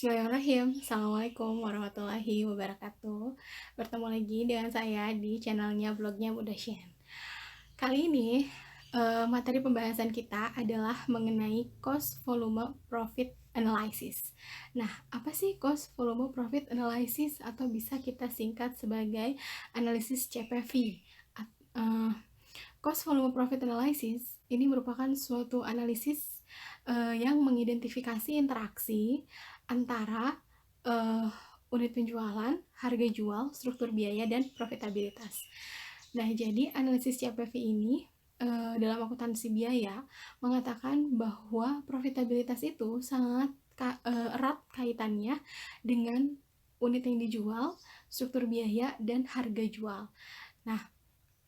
Bismillahirrahmanirrahim. Assalamualaikum warahmatullahi wabarakatuh. Bertemu lagi dengan saya di channelnya blognya Budasyan. Kali ini materi pembahasan kita adalah mengenai cost volume profit analysis. Nah, apa sih cost volume profit analysis atau bisa kita singkat sebagai analisis CPV? Cost volume profit analysis ini merupakan suatu analisis yang mengidentifikasi interaksi antara unit penjualan, harga jual, struktur biaya, dan profitabilitas. Nah, jadi analisis CPV ini dalam akuntansi biaya mengatakan bahwa profitabilitas itu sangat erat kaitannya dengan unit yang dijual, struktur biaya, dan harga jual. Nah,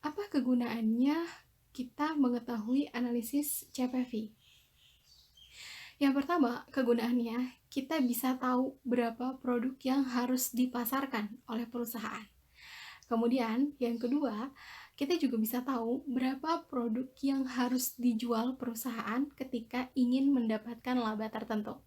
apa kegunaannya kita mengetahui analisis CPV? Yang pertama, kegunaannya kita bisa tahu berapa produk yang harus dipasarkan oleh perusahaan. Kemudian, yang kedua, kita juga bisa tahu berapa produk yang harus dijual perusahaan ketika ingin mendapatkan laba tertentu.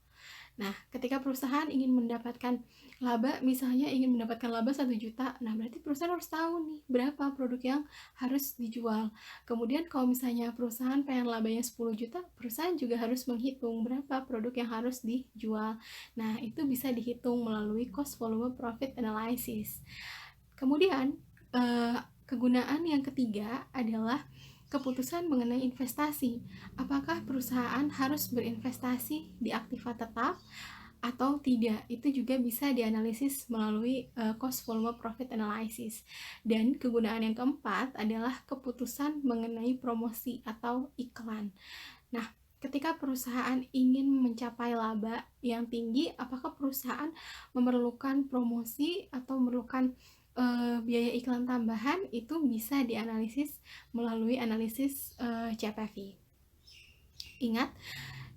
Nah, ketika perusahaan ingin mendapatkan laba, misalnya ingin mendapatkan laba 1 juta, nah berarti perusahaan harus tahu nih berapa produk yang harus dijual. Kemudian kalau misalnya perusahaan pengen labanya 10 juta, perusahaan juga harus menghitung berapa produk yang harus dijual. Nah, itu bisa dihitung melalui cost volume profit analysis. Kemudian, kegunaan yang ketiga adalah keputusan mengenai investasi. Apakah perusahaan harus berinvestasi di aktiva tetap atau tidak? Itu juga bisa dianalisis melalui cost volume profit analysis. Dan kegunaan yang keempat adalah keputusan mengenai promosi atau iklan. Nah, ketika perusahaan ingin mencapai laba yang tinggi, apakah perusahaan memerlukan promosi atau memerlukan biaya iklan tambahan? Itu bisa dianalisis melalui analisis CPV. Ingat,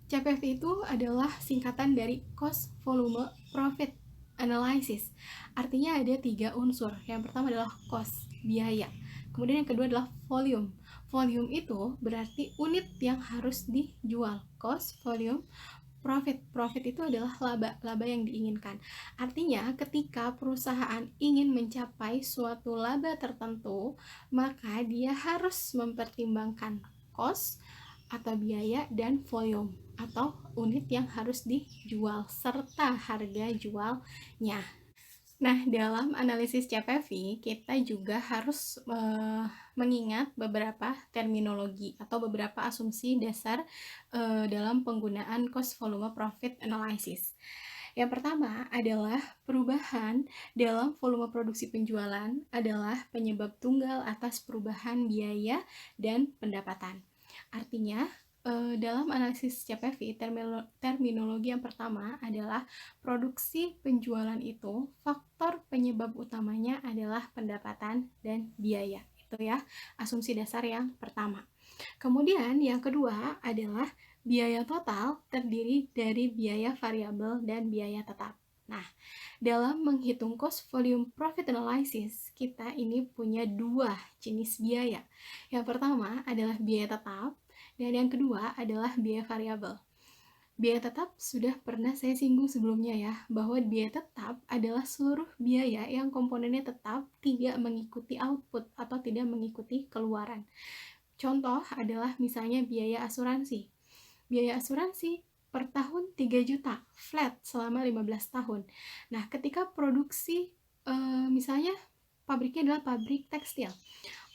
CPV itu adalah singkatan dari cost volume profit analysis. Artinya ada 3 unsur. Yang pertama adalah cost, biaya. Kemudian yang kedua adalah volume. Volume itu berarti unit yang harus dijual. Cost, volume, profit. Profit itu adalah laba yang diinginkan. Artinya ketika perusahaan ingin mencapai suatu laba tertentu, maka dia harus mempertimbangkan cost atau biaya dan volume atau unit yang harus dijual serta harga jualnya. Nah, dalam analisis CPV, kita juga harus mengingat beberapa terminologi atau beberapa asumsi dasar dalam penggunaan cost volume profit analysis. Yang pertama adalah perubahan dalam volume produksi penjualan adalah penyebab tunggal atas perubahan biaya dan pendapatan. Artinya, dalam analisis CPV, terminologi yang pertama adalah produksi penjualan itu faktor penyebab utamanya adalah pendapatan dan biaya. Itu ya, asumsi dasar yang pertama. Kemudian yang kedua adalah biaya total terdiri dari biaya variabel dan biaya tetap. Nah, dalam menghitung cost volume profit analysis, kita ini punya 2 jenis biaya. Yang pertama adalah biaya tetap, dan yang kedua adalah biaya variabel. Biaya tetap sudah pernah saya singgung sebelumnya ya, bahwa biaya tetap adalah seluruh biaya yang komponennya tetap tidak mengikuti output atau tidak mengikuti keluaran. Contoh adalah misalnya biaya asuransi. Biaya asuransi per tahun 3 juta, flat selama 15 tahun. Nah, ketika produksi, misalnya pabriknya adalah pabrik tekstil.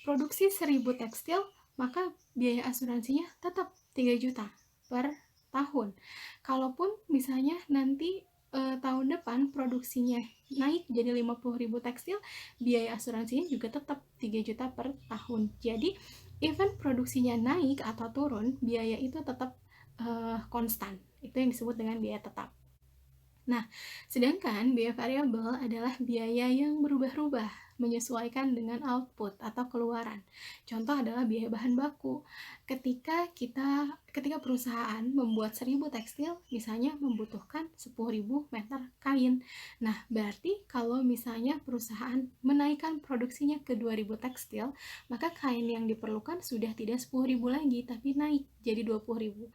Produksi 1000 tekstil, maka biaya asuransinya tetap 3 juta per tahun. Kalaupun misalnya nanti tahun depan produksinya naik jadi 50.000 tekstil, biaya asuransinya juga tetap 3 juta per tahun. Jadi, even produksinya naik atau turun, biaya itu tetap konstan. Itu yang disebut dengan biaya tetap. Nah, sedangkan biaya variabel adalah biaya yang berubah-ubah. menyesuaikan dengan output atau keluaran. Contoh adalah biaya bahan baku. Ketika perusahaan membuat 1.000 tekstil, misalnya membutuhkan 10.000 meter kain. Nah, berarti kalau misalnya perusahaan menaikkan produksinya ke 2.000 tekstil, maka kain yang diperlukan sudah tidak 10.000 lagi, tapi naik jadi 20.000.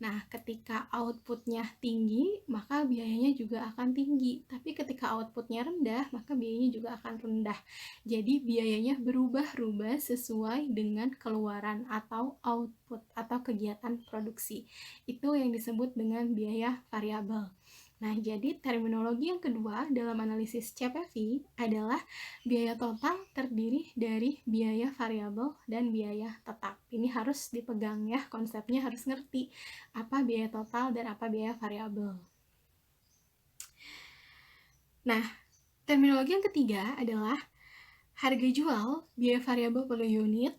Nah, ketika outputnya tinggi, maka biayanya juga akan tinggi. Tapi ketika outputnya rendah, maka biayanya juga akan rendah. Jadi biayanya berubah-ubah sesuai dengan keluaran atau output atau kegiatan produksi. Itu yang disebut dengan biaya variabel. Nah, jadi terminologi yang kedua dalam analisis CPV adalah biaya total terdiri dari biaya variabel dan biaya tetap. Ini harus dipegang ya, konsepnya harus ngerti apa biaya total dan apa biaya variabel. Nah, terminologi yang ketiga adalah harga jual, biaya variabel per unit,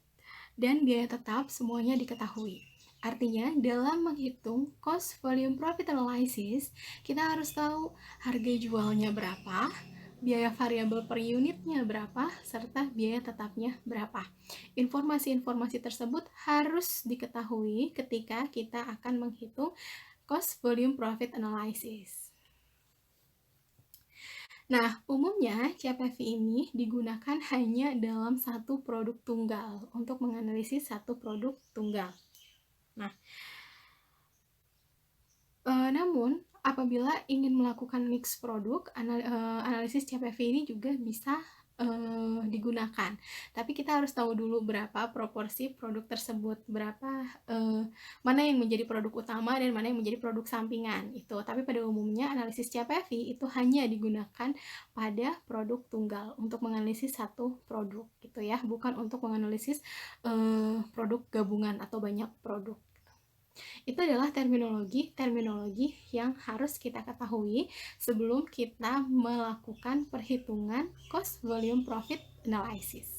dan biaya tetap semuanya diketahui. Artinya, dalam menghitung cost volume profit analysis, kita harus tahu harga jualnya berapa, biaya variabel per unitnya berapa, serta biaya tetapnya berapa. Informasi-informasi tersebut harus diketahui ketika kita akan menghitung cost volume profit analysis. Nah, umumnya CPV ini digunakan hanya dalam satu produk tunggal untuk menganalisis satu produk tunggal. Nah, namun apabila ingin melakukan mix produk, analisis CPV ini juga bisa digunakan. Tapi kita harus tahu dulu berapa proporsi produk tersebut, mana yang menjadi produk utama dan mana yang menjadi produk sampingan itu. Tapi pada umumnya analisis CPV itu hanya digunakan pada produk tunggal untuk menganalisis satu produk gitu ya, bukan untuk menganalisis produk gabungan atau banyak produk. Itu adalah terminologi yang harus kita ketahui sebelum kita melakukan perhitungan cost volume profit analysis.